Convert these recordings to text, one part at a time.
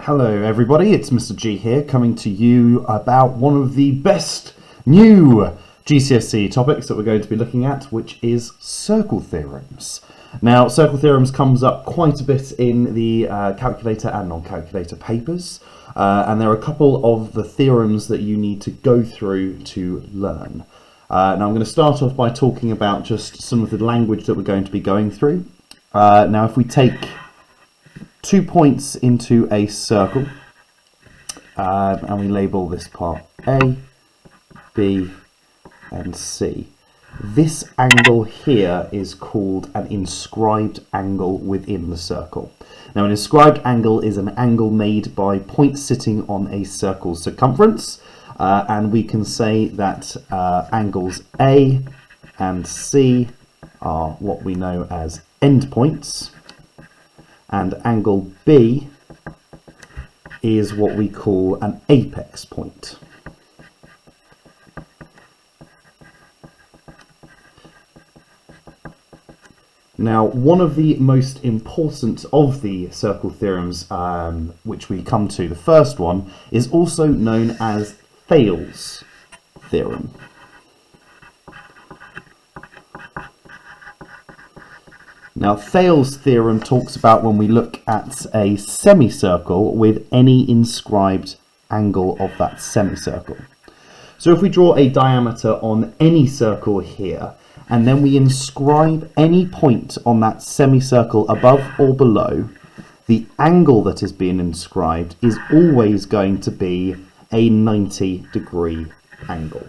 Hello everybody, it's Mr. G here, coming to you about one of the best new GCSE topics that we're going to be looking at, which is circle theorems. Now, circle theorems comes up quite a bit in the calculator and non-calculator papers, and there are a couple of the theorems that you need to go through to learn. Now, I'm going to start off by talking about just some of the language that we're going to be going through. Now, if we take 2 points into a circle, and we label this part A, B, and C. This angle here is called an inscribed angle within the circle. Now, an inscribed angle is an angle made by points sitting on a circle's circumference, and we can say that angles A and C are what we know as endpoints, and angle B is what we call an apex point. Now, one of the most important of the circle theorems, which we come to, the first one, is also known as Thales Theorem. Now, Thales Theorem talks about when we look at a semicircle with any inscribed angle of that semicircle. So if we draw a diameter on any circle here, and then we inscribe any point on that semicircle above or below, the angle that is being inscribed is always going to be a 90-degree angle.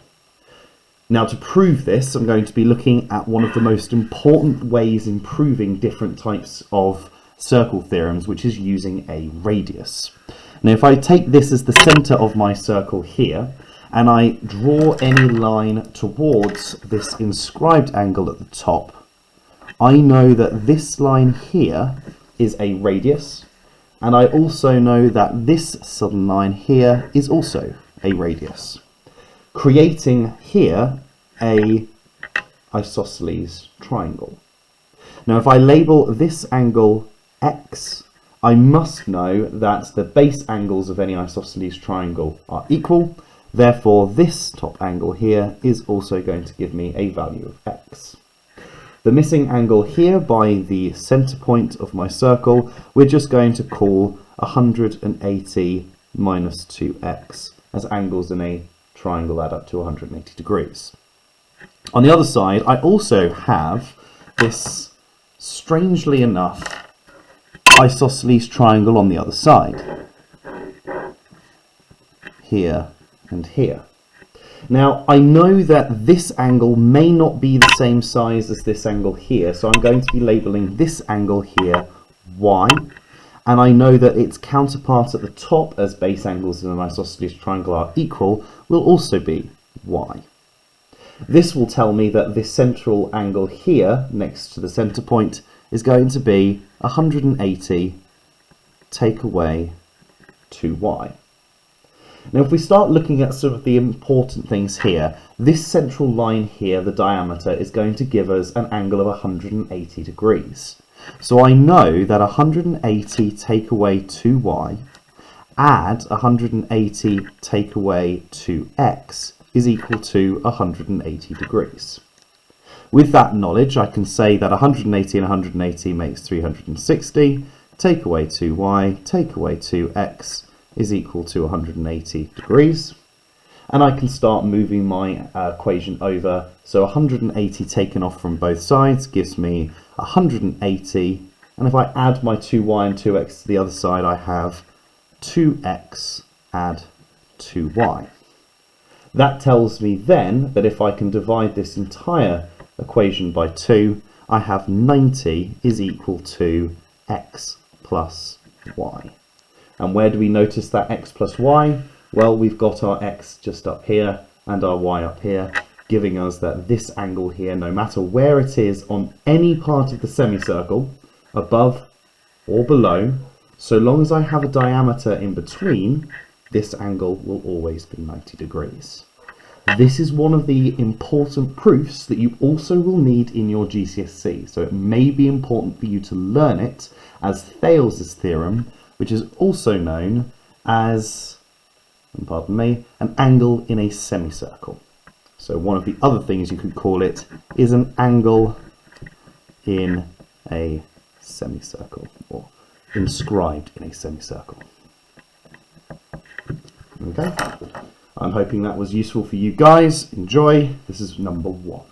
Now, to prove this, I'm going to be looking at one of the most important ways in proving different types of circle theorems, which is using a radius. Now, if I take this as the center of my circle here, and I draw any line towards this inscribed angle at the top, I know that this line here is a radius, and I also know that this southern line here is also a radius, creating here a isosceles triangle. Now, if I label this angle X, I must know that the base angles of any isosceles triangle are equal. Therefore, this top angle here is also going to give me a value of X. The missing angle here by the center point of my circle, we're just going to call 180 minus 2x, as angles in a triangle add up to 180 degrees. On the other side, I also have this, strangely enough, isosceles triangle on the other side, here and here. Now, I know that this angle may not be the same size as this angle here, so I'm going to be labeling this angle here Y, and I know that its counterpart at the top, as base angles in an isosceles triangle are equal, will also be Y. This will tell me that this central angle here, next to the center point, is going to be 180 take away 2y. Now, if we start looking at some of the important things here, this central line here, the diameter, is going to give us an angle of 180 degrees. So I know that 180 take away 2y, add 180 take away 2x, is equal to 180 degrees. With that knowledge, I can say that 180 and 180 makes 360, take away 2y, take away 2x is equal to 180 degrees. And I can start moving my equation over. So 180 taken off from both sides gives me 180. And if I add my 2y and 2x to the other side, I have 2x add 2y. That tells me then that if I can divide this entire equation by 2, I have 90 is equal to x plus y. And where do we notice that x plus y? Well, we've got our x just up here and our y up here, giving us that this angle here, no matter where it is on any part of the semicircle, above or below, so long as I have a diameter in between, this angle will always be 90 degrees. This is one of the important proofs that you also will need in your GCSE, so it may be important for you to learn it as Thales' theorem, which is also known as, pardon me, an angle in a semicircle. So one of the other things you could call it is an angle in a semicircle, or inscribed in a semicircle. Okay, I'm hoping that was useful for you guys. Enjoy. This is number 1.